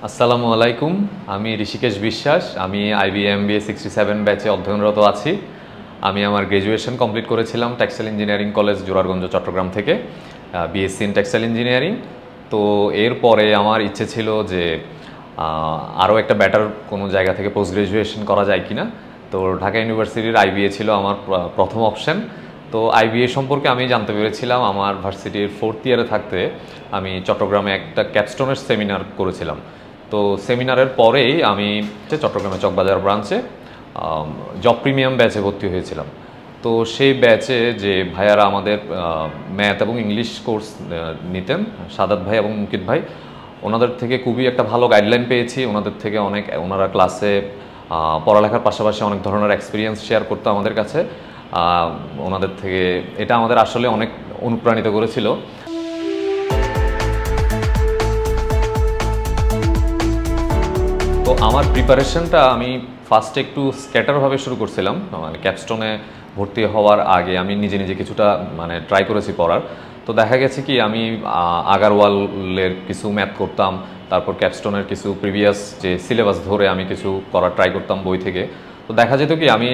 আসসালামু আলাইকুম। আমি ঋষিকেশ বিশ্বাস। আমি IBA MBA 67 ব্যাচে অধ্যয়নরত আছি। আমি আমার গ্র্যাজুয়েশন কমপ্লিট করেছিলাম textile engineering college Zorarganj Chattogram থেকে, BSc ইন টেক্সটাইল ইঞ্জিনিয়ারিং। তো এরপরে আমার ইচ্ছে ছিল যে আরও একটা বেটার কোনো জায়গা থেকে পোস্ট গ্র্যাজুয়েশন করা যায় কিনা। তো ঢাকা ইউনিভার্সিটির IBA ছিল আমার প্রথম অপশন। তো IBA সম্পর্কে আমি জানতে পেরেছিলাম আমার ভার্সিটির 4th ইয়ারে থাকতে। আমি চট্টগ্রামে একটা ক্যাপস্টোনের সেমিনার করেছিলাম। তো সেমিনারের পরেই আমি চট্টগ্রামে চকবাজার ব্রাঞ্চে জব প্রিমিয়াম ব্যাচে ভর্তি হয়েছিলাম। তো সেই ব্যাচে যে ভাইয়ারা আমাদের ম্যাথ এবং ইংলিশ কোর্স নিতেন, সাদাত ভাই এবং মুকিত ভাই, ওনাদের থেকে খুবই একটা ভালো গাইডলাইন পেয়েছি। ওনাদের থেকে ওনারা ক্লাসে পড়ালেখার পাশাপাশি অনেক ধরনের এক্সপিরিয়েন্স শেয়ার করতো আমাদের কাছে। ওনাদের থেকে এটা আমাদের আসলে অনেক অনুপ্রাণিত করেছিল। তো আমার প্রিপারেশনটা আমি ফার্স্টে একটু স্ক্যাটারভাবে শুরু করছিলাম। মানে ক্যাপস্টোনে ভর্তি হওয়ার আগে আমি নিজে নিজে কিছুটা ট্রাই করেছি পড়ার। তো দেখা গেছে কি আমি আগারওয়ালের কিছু ম্যাথ করতাম, তারপর ক্যাপস্টোনের কিছু প্রিভিয়াস যে সিলেবাস ধরে আমি কিছু করার ট্রাই করতাম বই থেকে। তো দেখা যেত কি আমি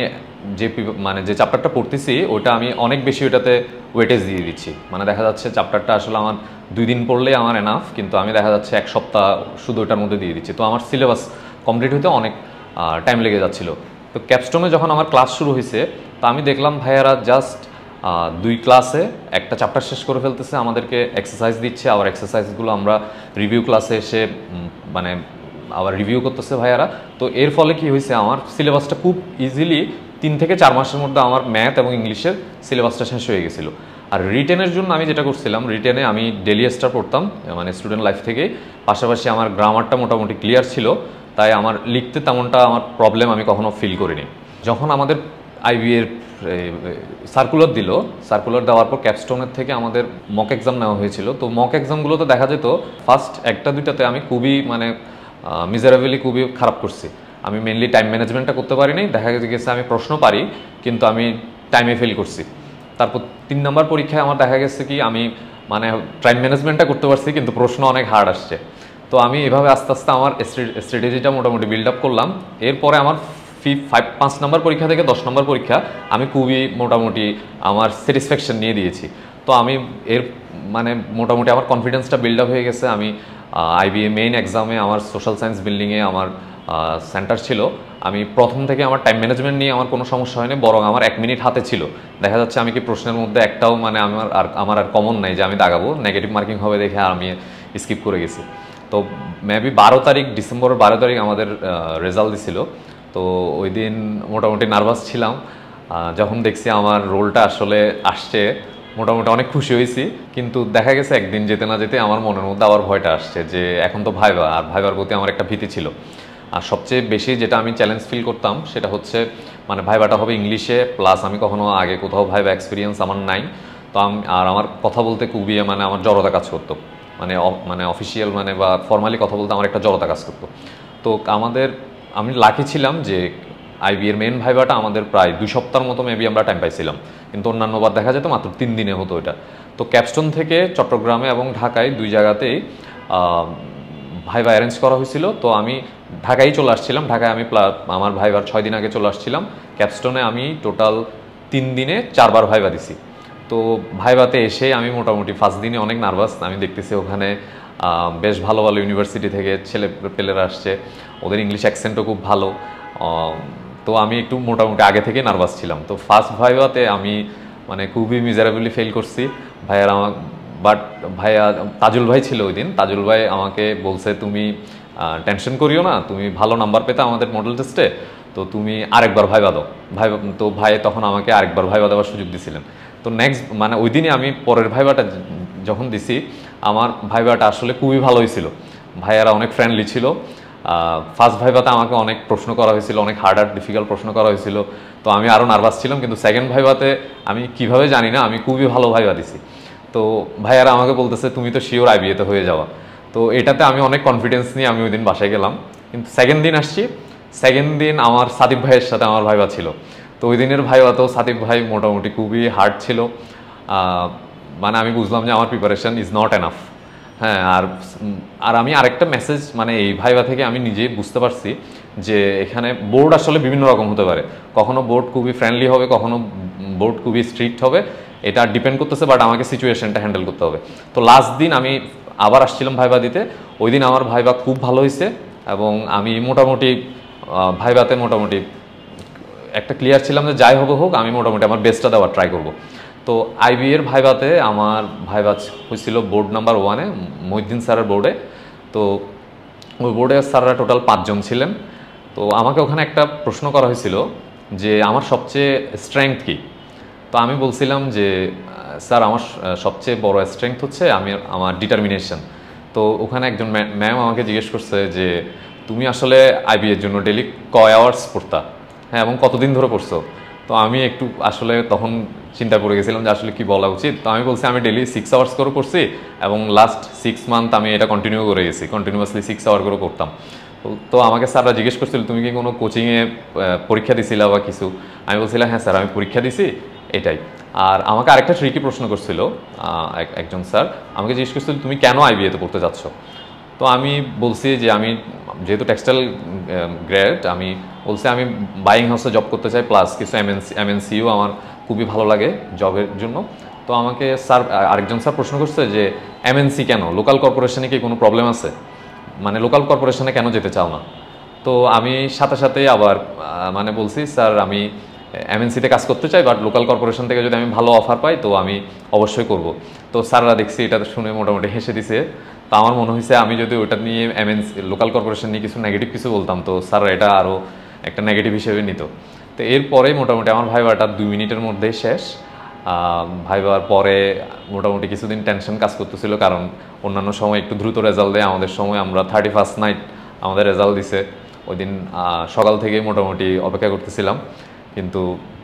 যে চ্যাপ্টারটা পড়তেছি ওইটা আমি অনেক বেশি ওইটাতে ওয়েটেজ দিয়ে দিচ্ছি। দেখা যাচ্ছে চ্যাপ্টারটা আসলে আমার 2 দিন পড়লেই আমার এনাফ, কিন্তু আমি দেখা যাচ্ছে 1 সপ্তাহ শুধু ওইটার মধ্যে দিয়ে দিচ্ছি। তো আমার সিলেবাস কমপ্লিট হতে অনেক টাইম লেগে যাচ্ছিল। তো ক্যাপস্টোনে যখন আমার ক্লাস শুরু হয়েছে, তো আমি দেখলাম ভাইয়ারা জাস্ট 2 ক্লাসে একটা চ্যাপ্টার শেষ করে ফেলতেছে, আমাদেরকে এক্সারসাইজ দিচ্ছে, আবার এক্সারসাইজগুলো আমরা রিভিউ ক্লাসে এসে আবার রিভিউ করতেছে ভাইয়ারা। তো এর ফলে কি হয়েছে, আমার সিলেবাসটা খুব ইজিলি 3 থেকে 4 মাসের মধ্যে আমার ম্যাথ এবং ইংলিশের সিলেবাসটা শেষ হয়ে গেছিলো। আর রিটেনের জন্য আমি যেটা করছিলাম, রিটেনে আমি ডেলি স্টার পড়তাম স্টুডেন্ট লাইফ থেকে, পাশাপাশি আমার গ্রামারটা মোটামুটি ক্লিয়ার ছিল, তাই আমার লিখতে তেমনটা আমার প্রবলেম আমি কখনো ফিল করিনি। যখন আমাদের IBA সার্কুলার দেওয়ার পর ক্যাপস্টোনের থেকে আমাদের মক এক্সাম নেওয়া হয়েছিল। তো মক এক্সামগুলোতে দেখা যেত ফার্স্ট 1-2টাতে আমি খুবই মিজারেবলি খুবই খারাপ করছি। আমি মেনলি টাইম ম্যানেজমেন্টটা করতে পারিনি। দেখা গেছে আমি প্রশ্ন পারি, কিন্তু আমি টাইমে ফেল করছি। তারপর 3 নম্বর পরীক্ষায় আমার দেখা গেছে কি আমি টাইম ম্যানেজমেন্টটা করতে পারছি, কিন্তু প্রশ্ন অনেক হার্ড আসছে। তো আমি এভাবে আস্তে আস্তে আমার স্ট্র্যাটেজিটা মোটামুটি বিল্ড আপ করলাম। এরপরে আমার 5 নম্বর পরীক্ষা থেকে 10 নম্বর পরীক্ষা আমি খুবই মোটামুটি আমার স্যাটিসফ্যাকশন নিয়ে দিয়েছি। তো আমি মোটামুটি আমার কনফিডেন্সটা বিল্ড আপ হয়ে গেছে। আমি IBA মেইন এক্সামে আমার সোশ্যাল সায়েন্স বিল্ডিংয়ে আমার সেন্টার ছিল। আমি প্রথম থেকে আমার টাইম ম্যানেজমেন্ট নিয়ে আমার কোনো সমস্যা হয়নি, বরং আমার 1 মিনিট হাতে ছিল। দেখা যাচ্ছে আমি কি প্রশ্নের মধ্যে একটাও আমার আর কমন নাই যে আমি দাগাবো, নেগেটিভ মার্কিং হবে দেখে আর আমি স্কিপ করে গেছি। তো মেবি ডিসেম্বরের 12 তারিখ আমাদের রেজাল্ট দিছিল। তো ওই দিন মোটামুটি নার্ভাস ছিলাম। যখন দেখছি আমার রোলটা আসলে আসছে, মোটামুটি অনেক খুশি হয়েছি। কিন্তু দেখা গেছে একদিন যেতে না যেতে আমার মনের মধ্যে আবার ভয়টা আসছে যে এখন তো ভাইবা, আর ভাইবার প্রতি আমার একটা ভীতি ছিল। আর সবচেয়ে বেশি যেটা আমি চ্যালেঞ্জ ফিল করতাম সেটা হচ্ছে ভাইবাটা হবে ইংলিশে, প্লাস আমি কখনো আগে কোথাও ভাইবা এক্সপিরিয়েন্স আমার নাই। তো আমার কথা বলতে খুবই আমার জড়তা কাজ করতো, অফিসিয়াল বা ফর্মালি কথা বলতে আমার একটা জড়তা কাজ করতো। তো আমি লাকি ছিলাম যে IBA মেন ভাইবাটা আমাদের প্রায় 2 সপ্তাহের মতো মেবি আমরা টাইম পাইছিলাম, কিন্তু অন্যান্যবার দেখা যেত মাত্র 3 দিনে হতো এটা। তো ক্যাপস্টোন থেকে চট্টগ্রামে এবং ঢাকায় 2 জায়গাতেই ভাইবা অ্যারেঞ্জ করা হয়েছিল। তো আমি ঢাকায় চলে আসছিলাম। ঢাকায় আমি আমার ভাইবার 6 দিন আগে চলে আসছিলাম। ক্যাপস্টোনে আমি টোটাল 3 দিনে 4 বার ভাইবা দিছি। তো ভাইবাতে এসে আমি মোটামুটি ফার্স্ট দিনে অনেক নার্ভাস। আমি দেখতেছি ওখানে বেশ ভালো ভালো ইউনিভার্সিটি থেকে পেলেরা আসছে, ওদের ইংলিশ অ্যাকসেন্টও খুব ভালো। তো আমি একটু মোটামুটি আগে থেকে নার্ভাস ছিলাম। তো ফার্স্ট ভাইবাতে আমি খুবই মিজারেবলি ফেল করছি। ভাইয়া তাজুল ভাই ছিল ওই দিন। তাজুল ভাই আমাকে বলছে, তুমি টেনশন করিও না, তুমি ভালো নাম্বার পেতে আমাদের মডেল টেস্টে, তো তুমি আরেকবার ভাইবা দাও। তো ভাই তখন আমাকে আরেকবার ভাইবা দেওয়ার সুযোগ দিছিলেন। তো নেক্সট ওই দিনই আমি পরের ভাইবাটা যখন দিছি, আমার ভাইবাটা আসলে খুবই ভালো হয়েছিল। ভাইয়ারা অনেক ফ্রেন্ডলি ছিল। ফার্স্ট ভাইবাতে আমাকে অনেক প্রশ্ন করা হয়েছিল, অনেক হার্ড ডিফিকাল্ট প্রশ্ন করা হয়েছিল। তো আমি আরও নার্ভাস ছিলাম, কিন্তু সেকেন্ড ভাইবাতে আমি কিভাবে জানি না আমি খুবই ভালো ভাইবা দিছি। তো ভাইয়ারা আমাকে বলতেছে, তুমি তো শিওর IBA-তে হয়ে যাওয়া। তো এটাতে আমি অনেক কনফিডেন্স নিয়ে আমি ওই দিন বাসায় গেলাম। কিন্তু সেকেন্ড দিন আসছি, সেকেন্ড দিন আমার সাদিব ভাইয়ের সাথে আমার ভাইবা ছিল। তো ওই দিনের ভাইবাতেও সাদিব ভাই মোটামুটি খুবই হার্ড ছিল। আমি বুঝলাম যে আমার প্রিপারেশন ইজ নট এনাফ। হ্যাঁ, আর আর আমি আরেকটা মেসেজ মানে এই ভাইবা থেকে আমি নিজেই বুঝতে পারছি যে এখানে বোর্ড আসলে বিভিন্ন রকম হতে পারে। কখনো বোর্ড খুবই ফ্রেন্ডলি হবে, কখনো বোর্ড খুবই স্ট্রিক্ট হবে, এটা ডিপেন্ড করতেছে, বাট আমাকে সিচুয়েশনটা হ্যান্ডেল করতে হবে। তো লাস্ট দিন আমি আবার আসছিলাম ভাইবা দিতে, ওই দিন আমার ভাইবা খুব ভালো হয়েছে এবং আমি মোটামুটি ভাইবাতে মোটামুটি একটা ক্লিয়ার ছিলাম যে যাই হবে হোক আমি মোটামুটি আমার বেস্টটা দেওয়ার ট্রাই করব। তো আইবি এর ভাইবাতে আমার ভাইবা হয়েছিল বোর্ড নাম্বার 1-এ, মহিউদ্দিন স্যারের বোর্ডে। তো ওই বোর্ডে স্যাররা টোটাল 5 জন ছিলেন। তো আমাকে ওখানে একটা প্রশ্ন করা হয়েছিল যে আমার সবচেয়ে স্ট্রেংথ কী। তো আমি বলছিলাম যে স্যার আমার সবচেয়ে বড় স্ট্রেংথ হচ্ছে আমার ডিটারমিনেশন। তো ওখানে একজন ম্যাম আমাকে জিজ্ঞেস করছে যে তুমি আসলে আইবি এর জন্য ডেলি কয় আওয়ার্স পড়তা, হ্যাঁ, এবং কতদিন ধরে পড়ছো। তো আমি একটু আসলে তখন চিন্তা করে গেছিলাম যে আসলে কি বলা উচিত। তো আমি বলছি আমি ডেলি 6 আওয়ার্স করে পড়ছি এবং লাস্ট 6 মান্থ আমি এটা কন্টিনিউ করে গেছি, কন্টিনিউয়াসলি 6 আওয়ার করে পড়তাম। তো আমাকে স্যাররা জিজ্ঞেস করছিল তুমি কি কোনো কোচিংয়ে পরীক্ষা দিছিলা বা কিছু। আমি বলছিলাম হ্যাঁ স্যার আমি পরীক্ষা দিছি, এটাই। আর আমাকে আরেকটা ট্রিকি প্রশ্ন করছিল একজন স্যার, আমাকে জিজ্ঞেস করছিল তুমি কেন আইবিএতে পড়তে যাচ্ছ। তো আমি বলছি যে আমি যেহেতু টেক্সটাইল গ্রেড, আমি বলছি আমি বাইং হাউসে জব করতে চাই, প্লাস কিছু এমএনসিও আমার খুবই ভালো লাগে জবের জন্য। তো আমাকে স্যার আরেকজন স্যার প্রশ্ন করছে যে এমএনসি কেন, লোকাল কর্পোরেশনে কি কোনো প্রবলেম আছে, মানে লোকাল কর্পোরেশনে কেন যেতে চাও না। তো আমি সাথে সাথে আবার মানে বলছি স্যার আমি এমএনসিতে কাজ করতে চাই, বাট লোকাল কর্পোরেশন থেকে যদি আমি ভালো অফার পাই তো আমি অবশ্যই করব। তো স্যাররা দেখছি এটা শুনে মোটামুটি হেসে দিছে। তো আমার মনে হয়েছে আমি যদি ওটা নিয়ে এমএনসি লোকাল কর্পোরেশন নিয়ে কিছু নেগেটিভ কিছু বলতাম তো স্যাররা এটা আরও একটা নেগেটিভ হিসেবে নিত। তো এরপরেই মোটামুটি আমার ভাইবাটা 2 মিনিটের মধ্যেই শেষ। ভাইবার পরে মোটামুটি কিছুদিন টেনশন কাজ করতেছিল, কারণ অন্যান্য সময় একটু দ্রুত রেজাল্ট দেয়, আমাদের সময় আমরা 31st নাইট আমাদের রেজাল্ট দিছে। ওই দিন সকাল থেকেই মোটামুটি অপেক্ষা করতেছিলাম, কিন্তু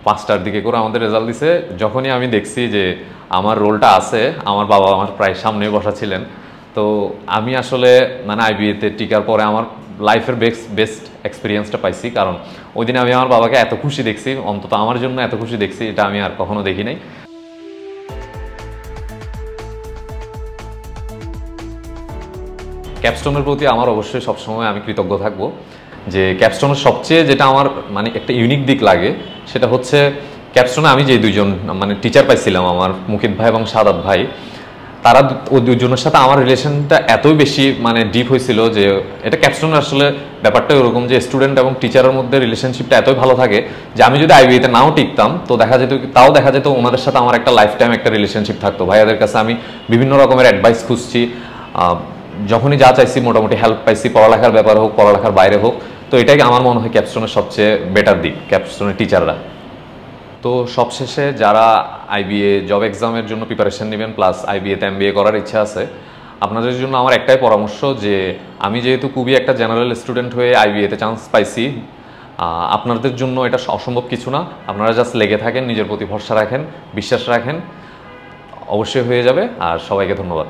5টার দিকে করে আমাদের রেজাল্ট দিছে। যখনই আমি দেখছি যে আমার রোলটা আছে, আমার বাবা আমার প্রায় সামনে বসা ছিলেন। তো আমি আসলে মানে আইবিএতে টিকার পরে আমার লাইফের বেস্ট এক্সপিরিয়েন্সটা পাইছি, কারণ ওই দিন আমি আমার বাবাকে এত খুশি দেখছি, অন্তত আমার জন্য এত খুশি দেখছি এটা আমি আর কখনো দেখি নাই। ক্যাপস্টোনের প্রতি আমার অবশ্যই সবসময় আমি কৃতজ্ঞ থাকবো। যে ক্যাপস্টোনের সবচেয়ে যেটা আমার মানে একটা ইউনিক দিক লাগে সেটা হচ্ছে ক্যাপস্টোনে আমি যে দুইজন মানে টিচার পাইছিলাম, আমার মুকিত ভাই এবং সাদাত ভাই, তারা ওই দুজনের সাথে আমার রিলেশনটা এতই বেশি মানে ডিপ হয়েছিল যে এটা ক্যাপস্টোনের আসলে ব্যাপারটা এরকম যে স্টুডেন্ট এবং টিচারের মধ্যে রিলেশনশিপটা এতই ভালো থাকে যে আমি যদি আইবিএতে নাও টিকতাম তো দেখা যেত ওনাদের সাথে আমার একটা লাইফ টাইম একটা রিলেশনশিপ থাকতো। ভাইয়াদের কাছে আমি বিভিন্ন রকমের অ্যাডভাইস খুঁজছি, যখনই যা চাইছি মোটামুটি হেল্প পাইছি, পড়ালেখার ব্যাপার হোক পড়ালেখার বাইরে হোক। তো এটাই আমার মনে হয় ক্যাপস্টোনের সবচেয়ে বেটার দিক, ক্যাপস্টোনের টিচাররা। তো সবশেষে যারা আইবিএ জব এক্সামের জন্য প্রিপারেশন নেবেন, প্লাস আইবিএতে এমবিএ করার ইচ্ছা আছে, আপনাদের জন্য আমার একটাই পরামর্শ যে আমি যেহেতু খুবই একটা জেনারেল স্টুডেন্ট হয়ে আইবিএতে চান্স পাইছি, আপনাদের জন্য এটা অসম্ভব কিছু না। আপনারা জাস্ট লেগে থাকেন, নিজের প্রতি ভরসা রাখেন, বিশ্বাস রাখেন, অবশ্যই হয়ে যাবে। আর সবাইকে ধন্যবাদ।